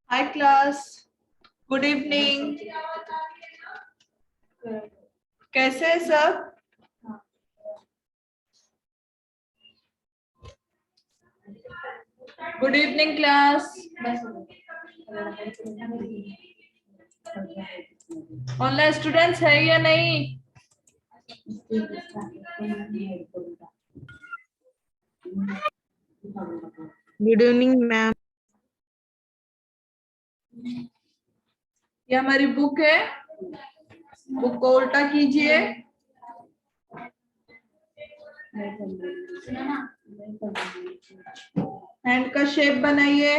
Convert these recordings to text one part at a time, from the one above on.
हाय class, good evening. कैसे हैं सब? Good evening class. Online students है या नहीं? Good evening ma'am. ये हमारी बुक है, बुक को उल्टा कीजिए। हैंड का शेप बनाइए।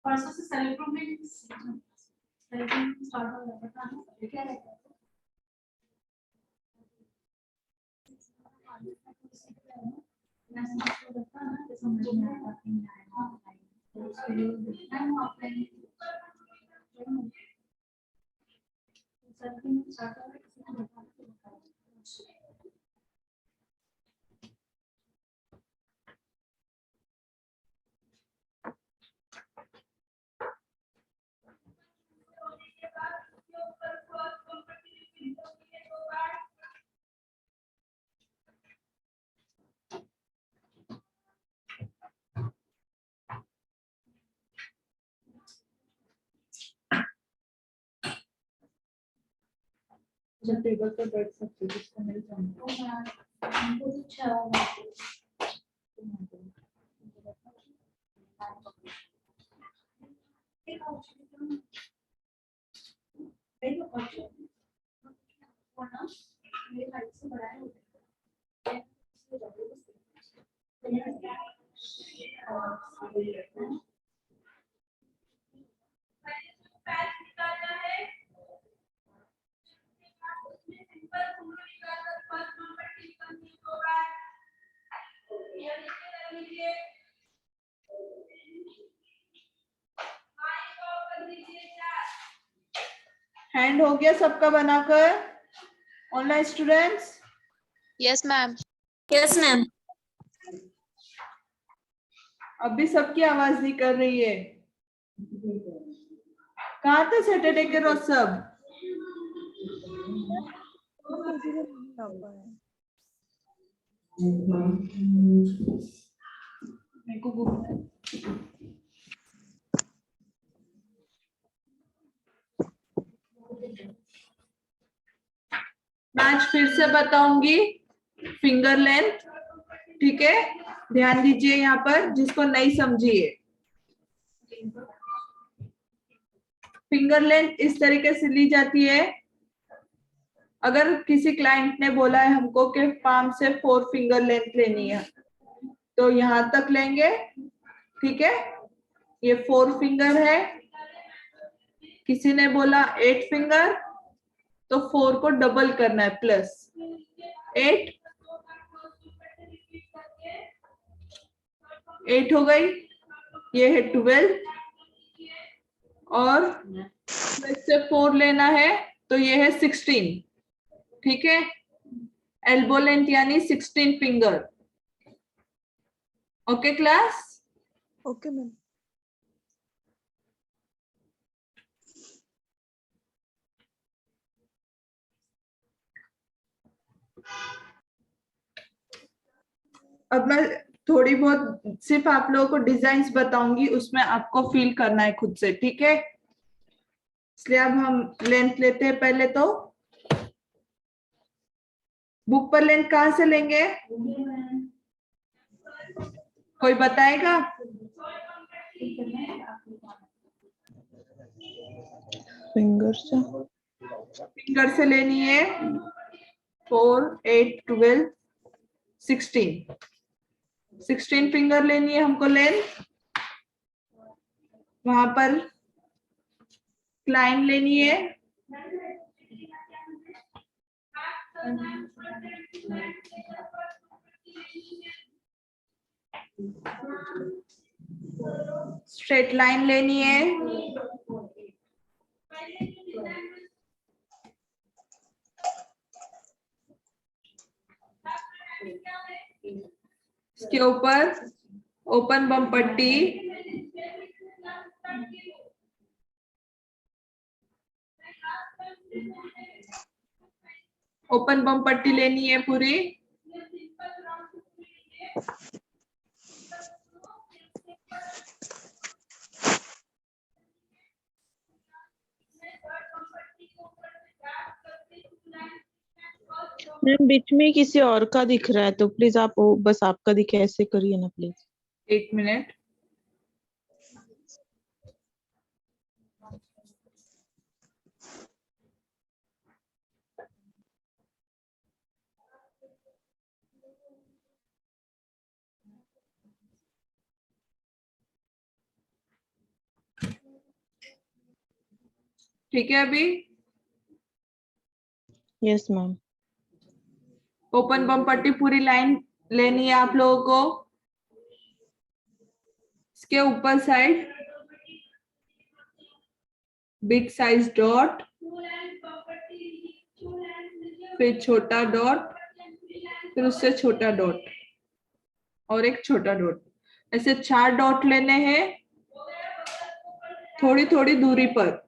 परसों से सेल्फ इम्प्रूवमेंट स्टार्ट हो जाता है। क्या रहता है? समझ में आता जब टेबल पर बैठ सकते हो इसको नहीं जानते। हमको अच्छा होगा। हैंड हो गया सबका बनाकर? Online students? Yes ma'am. Yes ma'am. अभी सबकी आवाज नहीं कर रही है। कहाँ थे सैटरडे के रोज सब? मेरे को घूमना है। मैं आज फिर से बताऊंगी फिंगर लेंथ, ठीक है? ध्यान दीजिए यहाँ पर, जिसको नहीं समझिए। फिंगर लेंथ इस तरीके से ली जाती है। अगर किसी क्लाइंट ने बोला है हमको कि पाम से 4 फिंगर लेंथ लेनी है, तो यहां तक लेंगे, ठीक है? ये 4 फिंगर है। किसी ने बोला 8 फिंगर, तो 4 को डबल करना है, प्लस 8 हो गई। ये है 12 और इससे 4 लेना है, तो ये है 16, ठीक है? एल्बो लेंथ यानी 16 finger. Okay class? Okay ma'am. अब मैं थोड़ी बहुत सिर्फ आप लोगों को डिजाइन्स बताऊंगी, उसमें आपको फील करना है खुद से, ठीक है? इसलिए अब हम लेंथ लेते हैं। पहले तो बुक पर लेंथ कहाँ से लेंगे? कोई बताएगा? फिंगर से। फिंगर से लेनी है। 4, 8, 12, 16 फिंगर लेनी है हमको लेंथ। वहां पर लाइन लेनी है। स्ट्रेट लाइन लेनी है। इसके ऊपर ओपन बम पट्टी, ओपन बम पट्टी लेनी है पूरी। मैम बीच में किसी और का दिख रहा है तो प्लीज आप बस आपका दिखे ऐसे करिए ना प्लीज। 1 मिनट। ठीक है अभी। Yes ma'am. ओपन बम पट्टी पूरी लाइन लेनी है आप लोगों को। इसके ऊपर साइड बिग साइज डॉट, फिर छोटा डॉट, फिर उससे छोटा डॉट और एक छोटा डॉट। ऐसे 4 डॉट लेने हैं थोड़ी थोड़ी दूरी पर।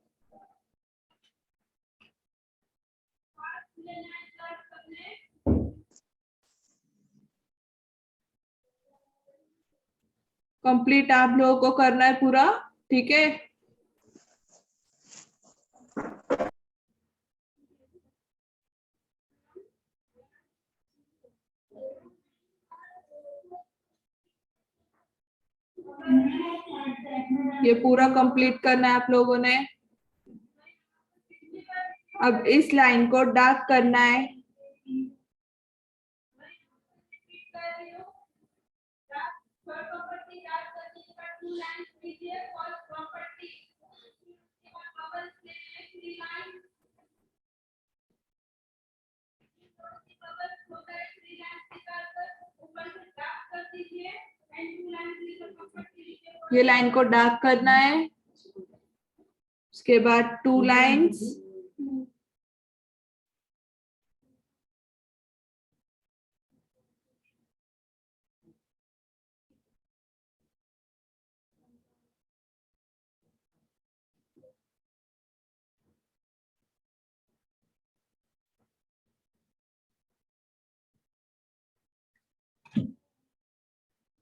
कंप्लीट आप लोगों को करना है पूरा, ठीक है। ये पूरा कंप्लीट करना है आप लोगों ने। अब इस लाइन को डार्क करना है। ये लाइन को डार्क करना है। उसके बाद 2 लाइन्स,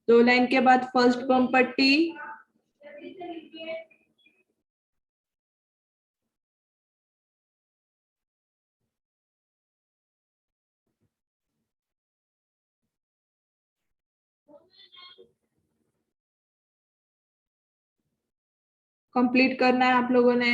दो लाइन के बाद फर्स्ट बम पट्टी, कंप्लीट करना है आप लोगों ने।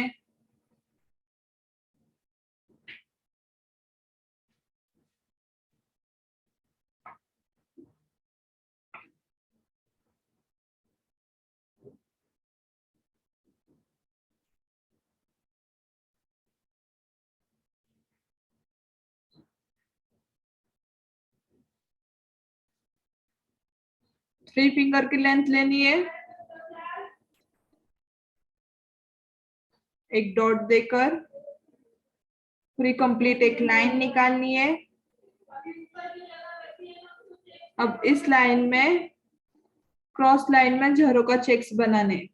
थ्री फिंगर की लेंथ लेनी है, एक डॉट देकर पूरी कंप्लीट एक लाइन निकालनी है। अब इस लाइन में क्रॉस लाइन में झरों का चेक्स बनाने।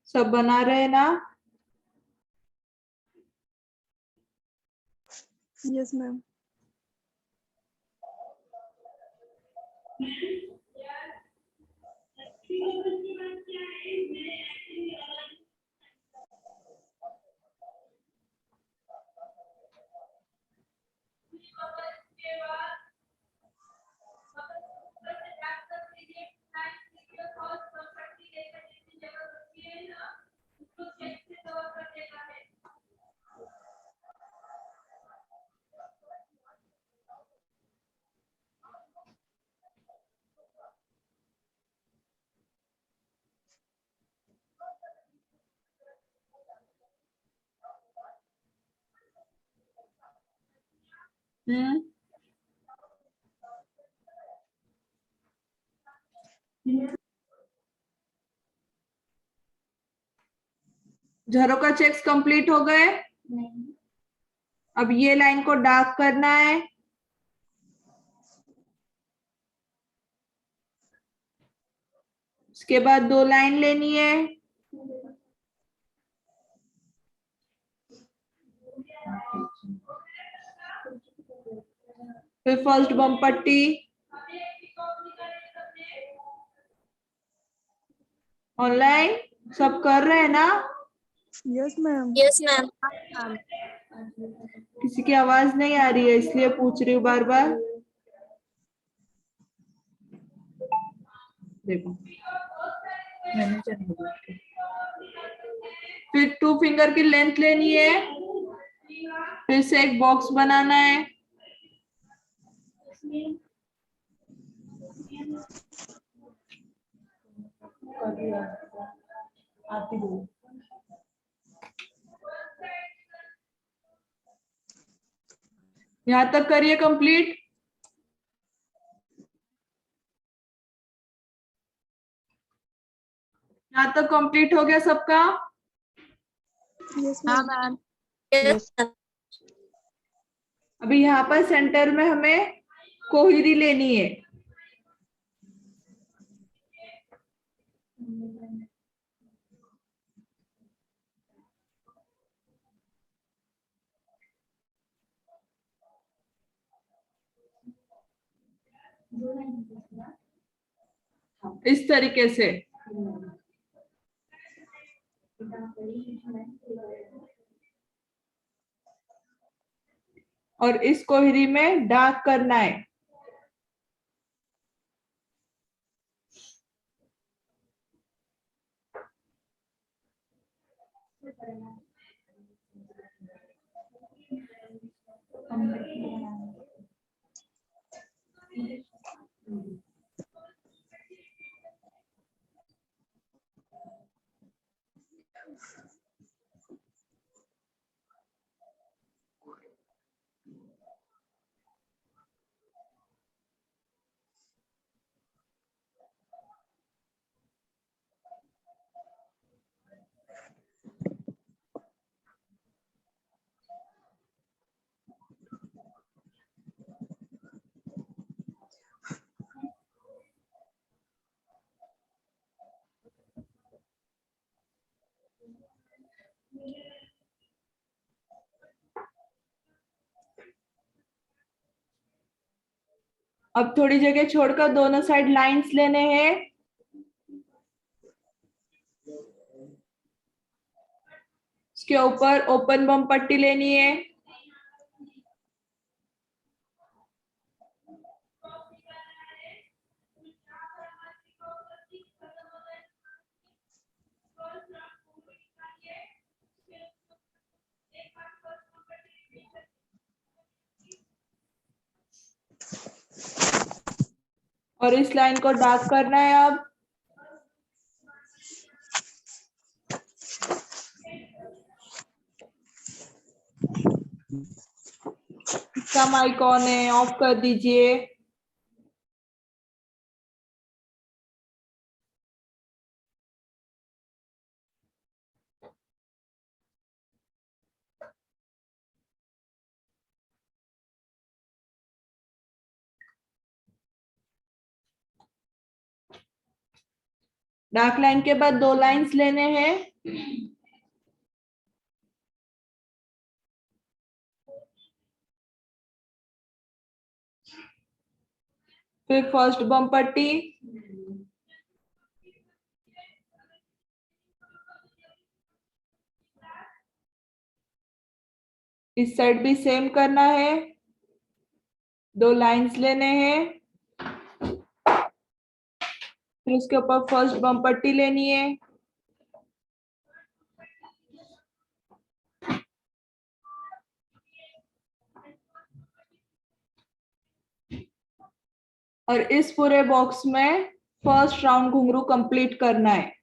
सब बना रहे हैं ना? Yes ma'am. Hmm. Jharokha checks complete हो गए। अब ये लाइन को डार्क करना है। उसके बाद 2 लाइन लेनी है। फिर फर्स्ट बम पट्टी। ऑनलाइन सब कर रहे हैं ना? Yes ma'am. Yes ma'am. किसी की आवाज नहीं आ रही है इसलिए पूछ रही हूँ बार बार। देखो फिर 2 फिंगर की लेंथ लेनी है। फिर से एक बॉक्स बनाना है। यहां तक करिए कंप्लीट। यहां तक कंप्लीट हो गया सबका? यस हाँ मैम। मैम। यस। अभी यहाँ पर सेंटर में हमें कोहिरी लेनी है। इस तरीके से। और इस कोहिरी में डार्क करना है। अब थोड़ी जगह छोड़कर दोनों साइड लाइंस लेने हैं। इसके ऊपर ओपन बम पट्टी लेनी है। और इस लाइन को डार्क करना है अब। इसका माइक ऑन है, ऑफ कर दीजिए। डार्क लाइन के बाद 2 लाइंस लेने हैं। फिर फर्स्ट बम पट्टी, इस साइड भी सेम करना है, 2 लाइंस लेने हैं। फिर उसके ऊपर फर्स्ट बम पट्टी लेनी है। और इस पूरे बॉक्स में फर्स्ट राउंड घुंघरू कंप्लीट करना है।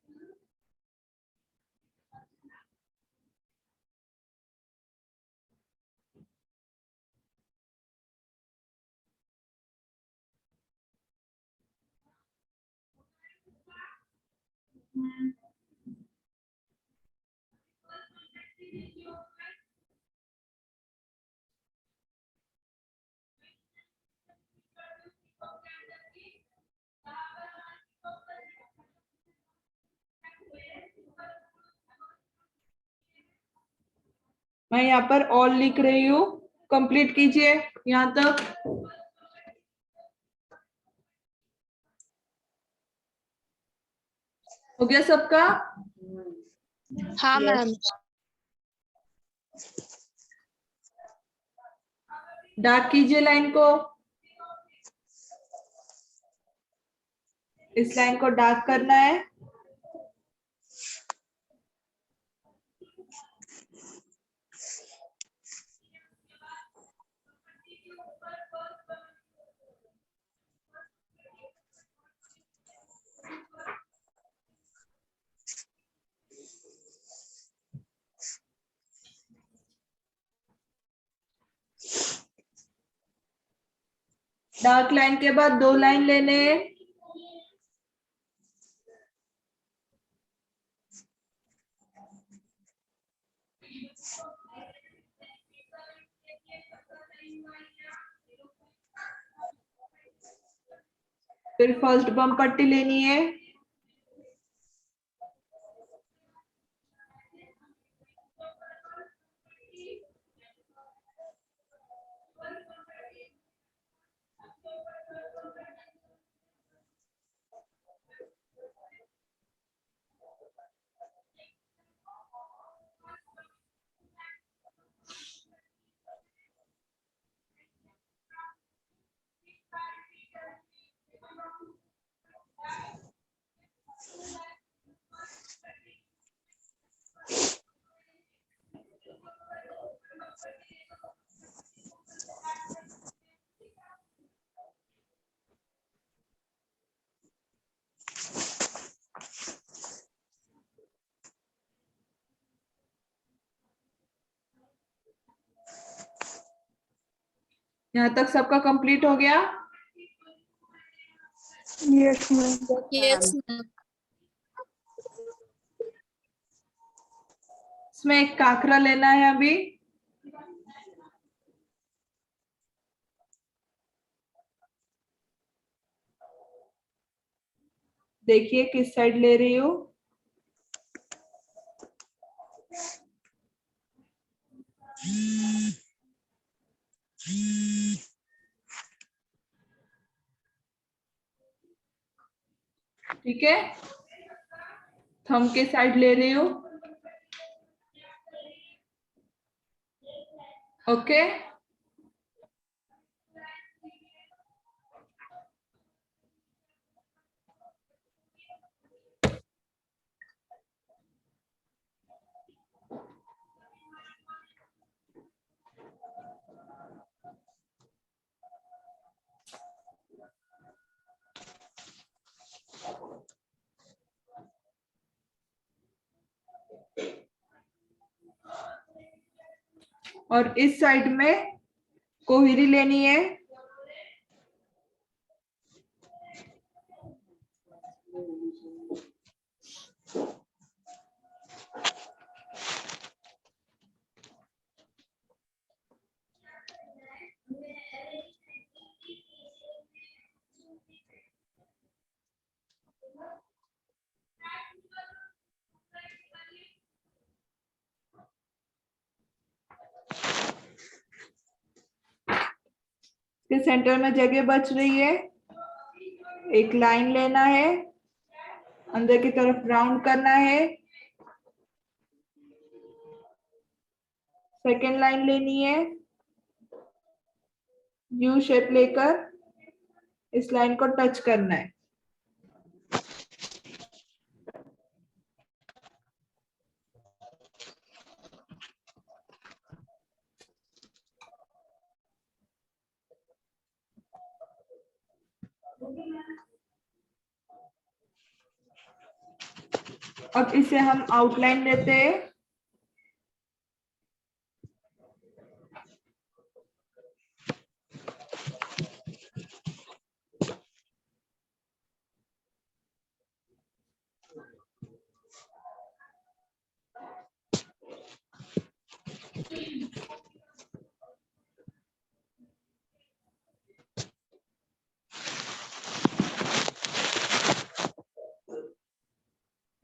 मैं यहाँ पर ऑल लिख रही हूँ, कंप्लीट कीजिए यहाँ तक। हो गया सबका? हाँ मैम। डार्क कीजिए लाइन को, इस लाइन को डार्क करना है। डार्क लाइन के बाद 2 लाइन लेने हैं। फिर फर्स्ट बम पट्टी लेनी है। यहाँ तक सबका कंप्लीट हो गया? Yes ma'am. इसमें एक काकरा लेना है अभी। देखिए किस साइड ले रही हूँ। ठीक है, थंब के साइड ले रही हूँ। ओके, और इस साइड में कोहिरी लेनी है। फिर सेंटर में जगह बच रही है, एक लाइन लेना है, अंदर की तरफ राउंड करना है, सेकेंड लाइन लेनी है, यू शेप लेकर इस लाइन को टच करना है। अब इसे हम आउटलाइन देते हैं।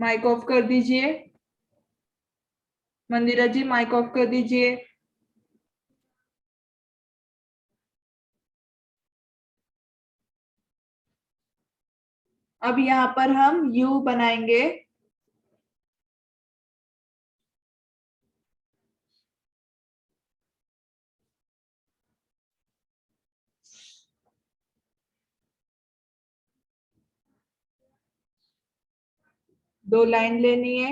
माइक ऑफ कर दीजिए। मंदिरा जी माइक ऑफ कर दीजिए। अब यहाँ पर हम यू बनाएंगे। दो लाइन लेनी है,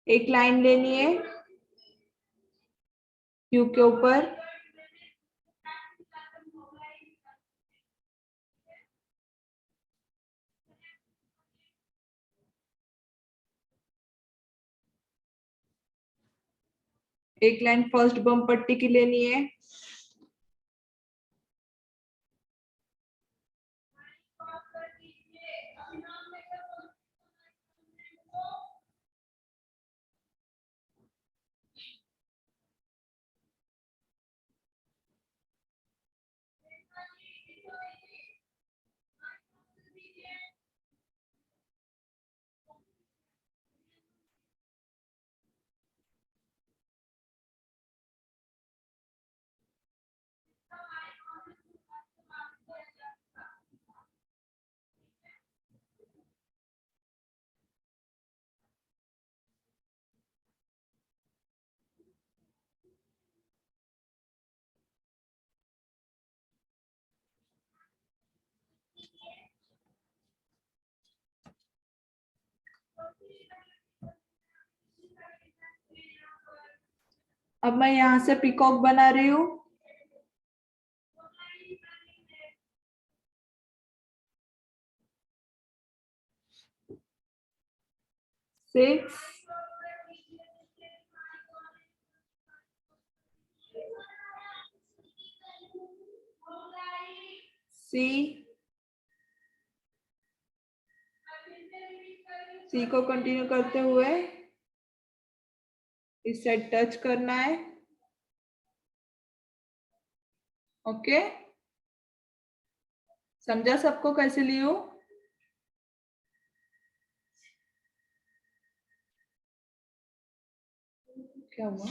एक लाइन लेनी है यू के ऊपर, एक लाइन फर्स्ट बम पट्टी की लेनी है, अब मैं यहां से पीकॉक बना रही हूँ। सिक्स, सी को कंटिन्यू करते हुए इस साइड टच करना है। ओके, समझा सबको कैसे लियो? क्या हुआ?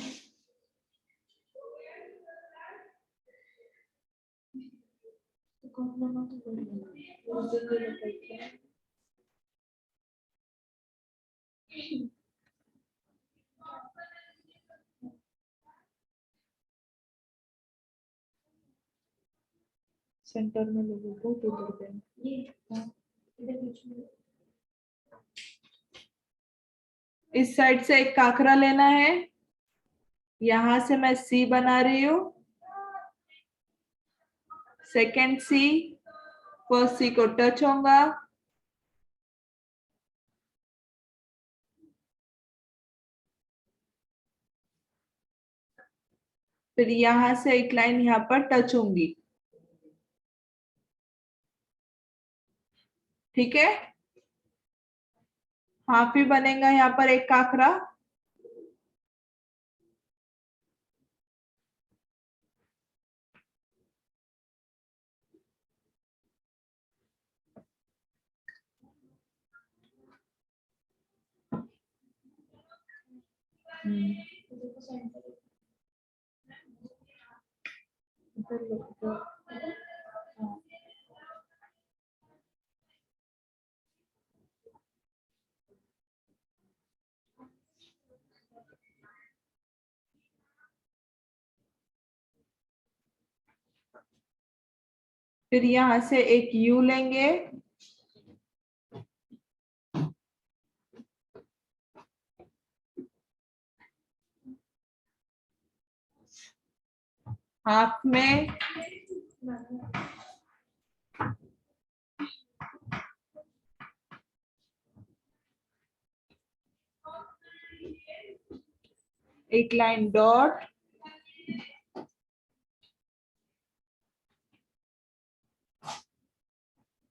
सेंटर में लोगों को उधर गए। इस साइड से एक काकरा लेना है, यहां से मैं सी बना रही हूँ, सेकेंड सी, फर्स्ट सी को टच होगा, फिर यहां से एक लाइन यहाँ पर टच होंगी। ठीक है, हाफ ही बनेगा यहाँ पर एक काकरा। फिर यहाँ से एक यू लेंगे, हाफ में एक लाइन डॉट,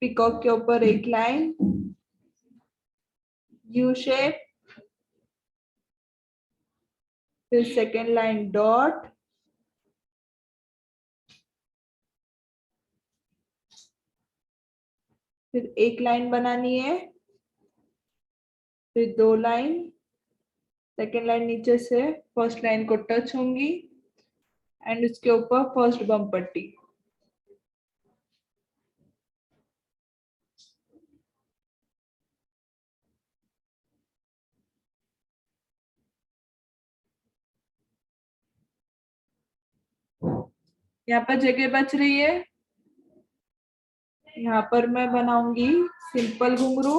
पिकॉक के ऊपर एक लाइन यू शेप, फिर सेकेंड लाइन डॉट, फिर एक लाइन बनानी है, फिर दो लाइन, सेकेंड लाइन नीचे से फर्स्ट लाइन को टच होंगी एंड उसके ऊपर फर्स्ट बम पट्टी। यहाँ पर जगह बच रही है, यहाँ पर मैं बनाऊंगी सिंपल घुंघरू।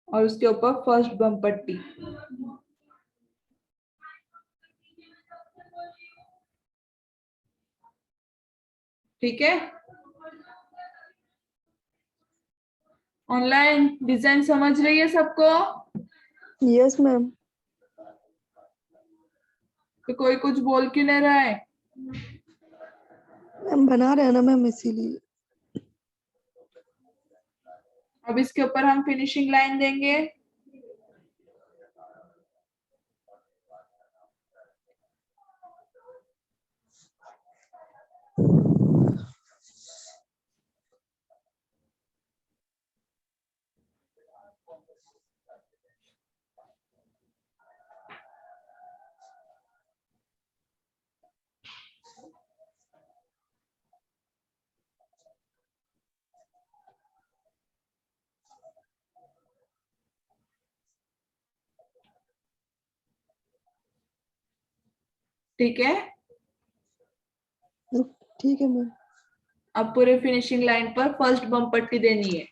और उसके ऊपर फर्स्ट बम पट्टी। ठीक है, ऑनलाइन डिजाइन समझ रही है सबको? Yes ma'am. तो कोई कुछ बोल क्यों नहीं रहा है? मैम बना रहे हैं ना मैम, इसीलिए। अब इसके ऊपर हम फिनिशिंग लाइन देंगे। ठीक है, ठीक है मैम। अब पूरे फिनिशिंग लाइन पर फर्स्ट बम पट्टी देनी है।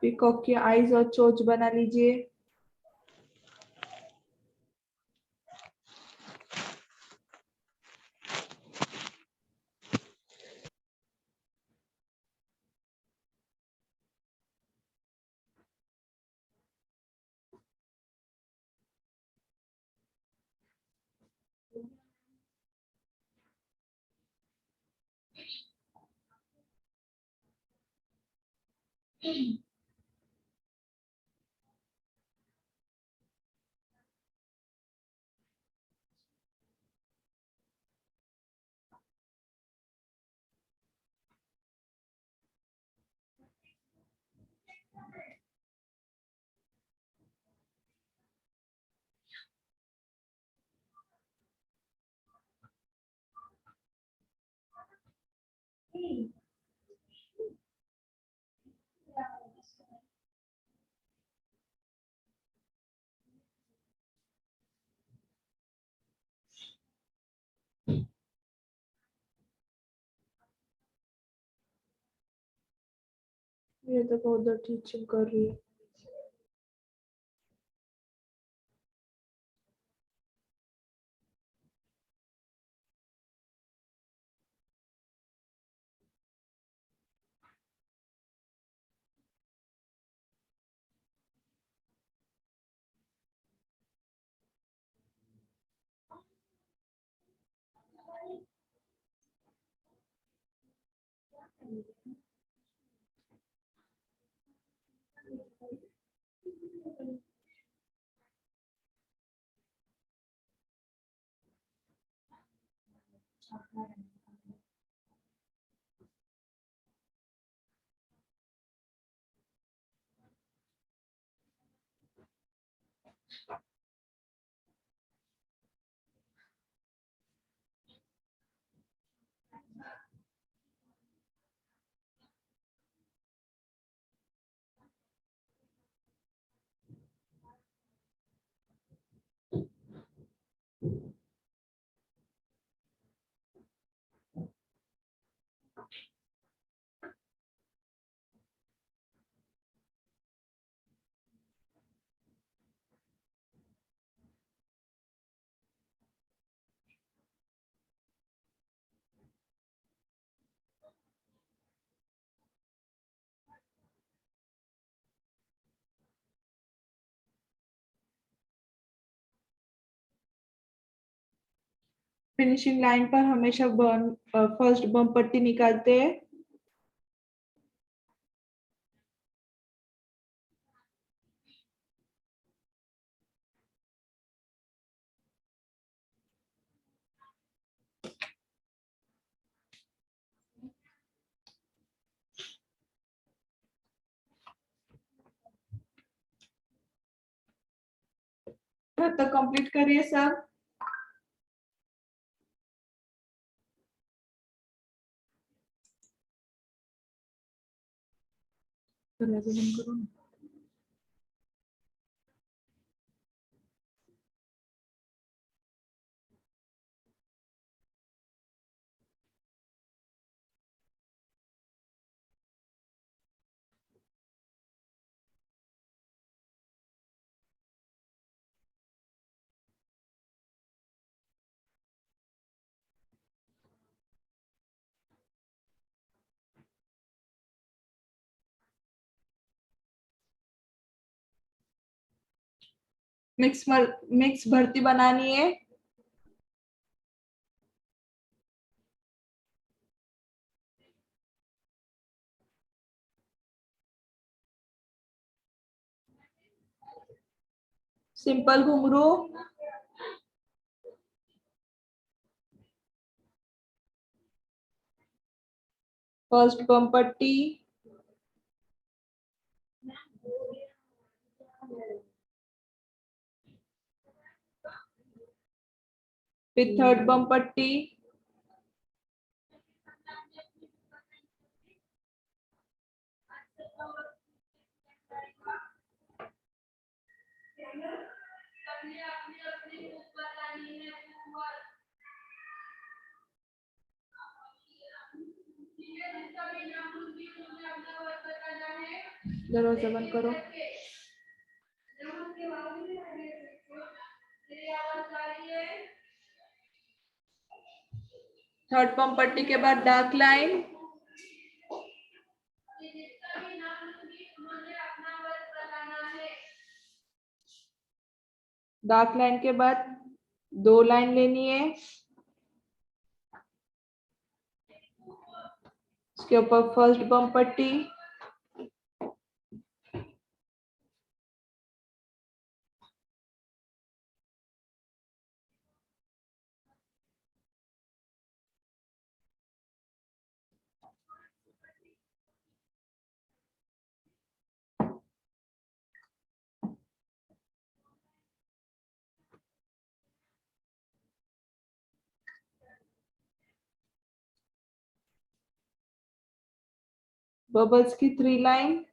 पीकॉक की आईज और चोंच बना लीजिए। ये देखो उधर टीचिंग कर रही है। फिनिशिंग लाइन पर हमेशा फर्स्ट बम पट्टी निकालते हैं। तब तक कंप्लीट करिए सब। दरवाजा बंद करो ना। मिक्स भर्ती बनानी है। सिंपल घुंघरू, फर्स्ट बम पट्टी, फिर थर्ड बम पट्टी, दरवाजा बंद करो। थर्ड बम पट्टी के बाद डार्क लाइन, डार्क लाइन के बाद 2 लाइन लेनी है। उसके ऊपर फर्स्ट बम पट्टी, बबल्स की 3 लाइन,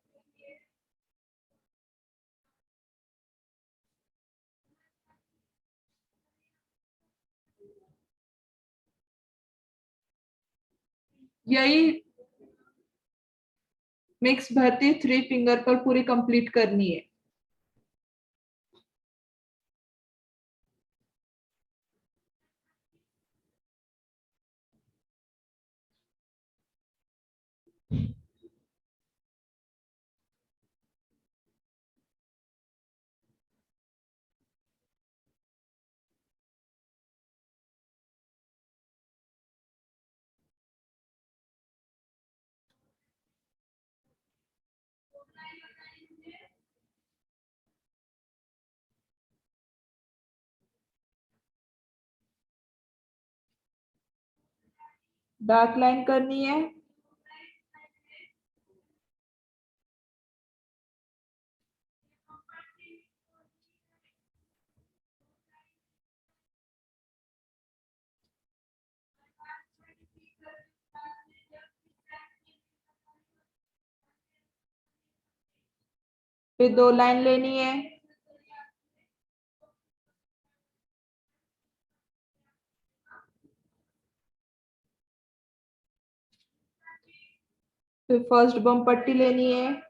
यही मिक्स भर्ती 3 फिंगर पर पूरी कंप्लीट करनी है। डार्क लाइन करनी है। फिर 2 लाइन लेनी है। फिर फर्स्ट बम पट्टी लेनी है।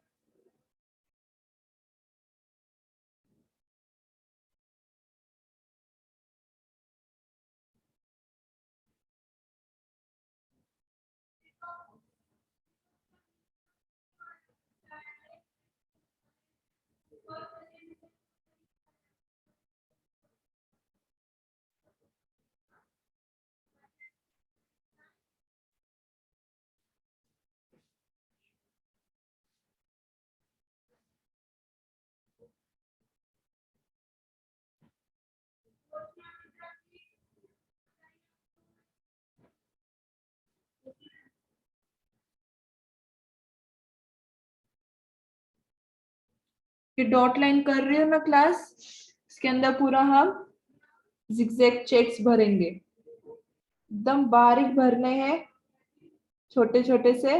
ये डॉट लाइन कर रही हूँ मैं क्लास, इसके अंदर पूरा हम जिगजैग चेक्स भरेंगे, एकदम बारीक भरने हैं, छोटे छोटे से।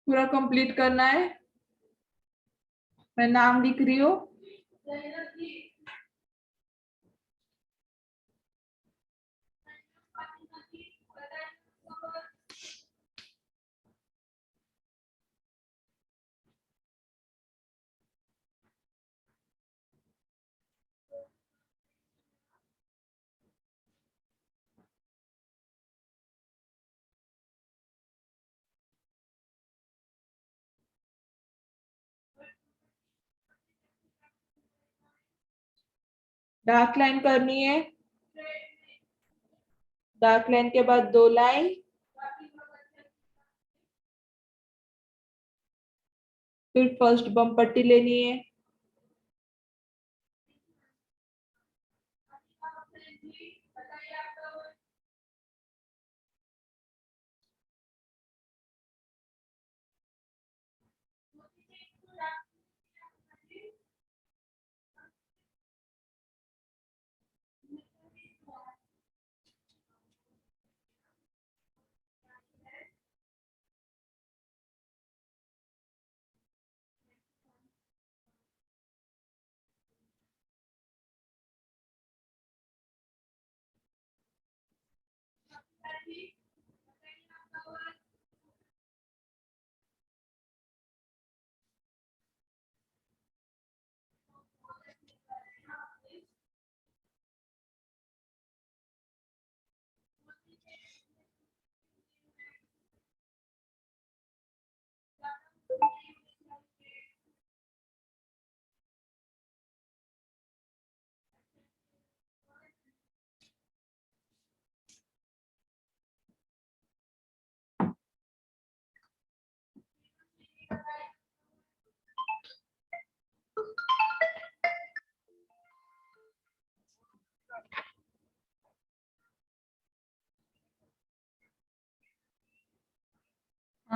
पूरा कंप्लीट करना है। मैं नाम लिख रही हूँ। डार्क लाइन करनी है। डार्क लाइन के बाद 2 लाइन, फिर फर्स्ट बम पट्टी लेनी है।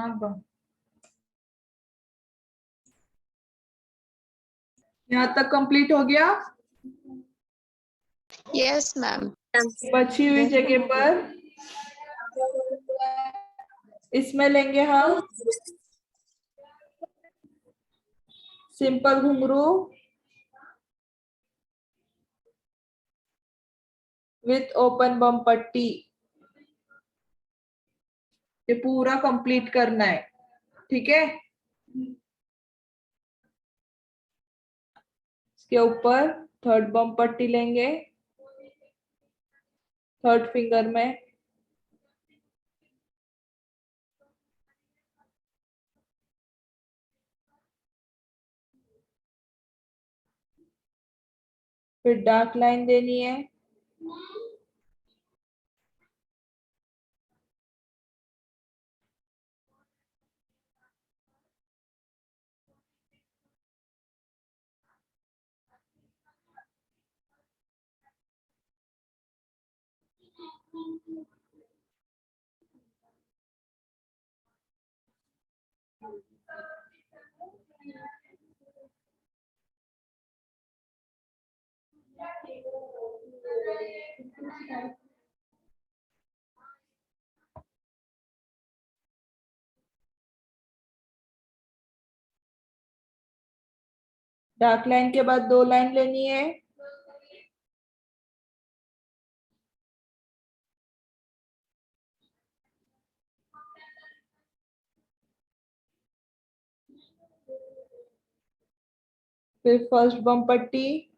हाँ, यहाँ तक कंप्लीट हो गया। Yes ma'am. बची हुई जगह पर इसमें लेंगे हम सिंपल घुंघरू विथ ओपन बम पट्टी। ये पूरा कंप्लीट करना है, ठीक है। इसके ऊपर थर्ड बम पट्टी लेंगे, थर्ड फिंगर में। फिर डार्क लाइन देनी है। डार्क लाइन के बाद 2 लाइन लेनी है। फिर फर्स्ट बम पट्टी,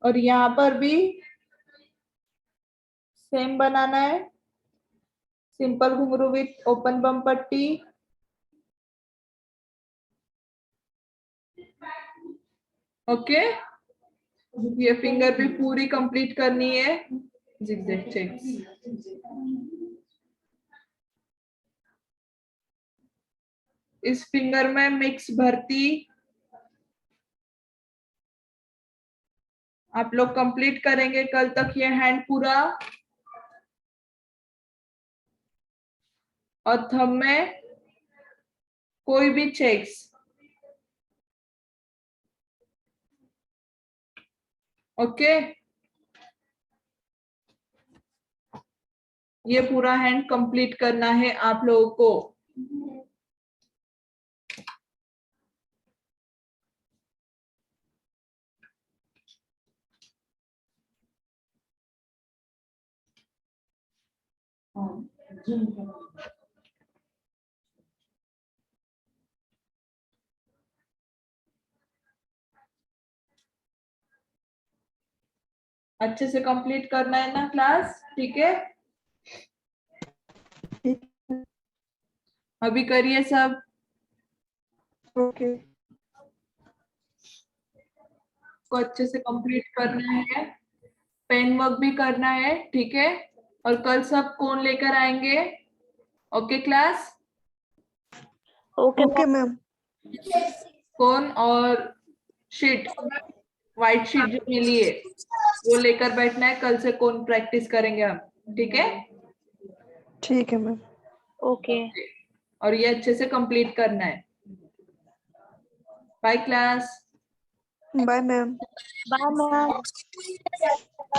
और यहाँ पर भी सेम बनाना है, सिंपल घुंघरू विथ ओपन बम पट्टी। ओके, ये फिंगर भी पूरी कंप्लीट करनी है जिगजैग चेक्स। इस फिंगर में मिक्स भर्ती आप लोग कंप्लीट करेंगे कल तक ये हैंड पूरा। और थंब में कोई भी चेक्स। ओके, ये पूरा हैंड कंप्लीट करना है आप लोगों को। अच्छे से कंप्लीट करना है ना क्लास, ठीक है। अभी करिए सब। ओके। को अच्छे से कंप्लीट करना है, पेन वर्क भी करना है, ठीक है। और कल सब कौन लेकर आएंगे? Okay class, okay ma'am. कौन और शीट, व्हाइट शीट जो मिली है वो लेकर बैठना है। कल से कौन प्रैक्टिस करेंगे हम, ठीक है। ठीक है मैम। ओके। और ये अच्छे से कंप्लीट करना है। Bye class. Bye ma'am. Bye ma'am.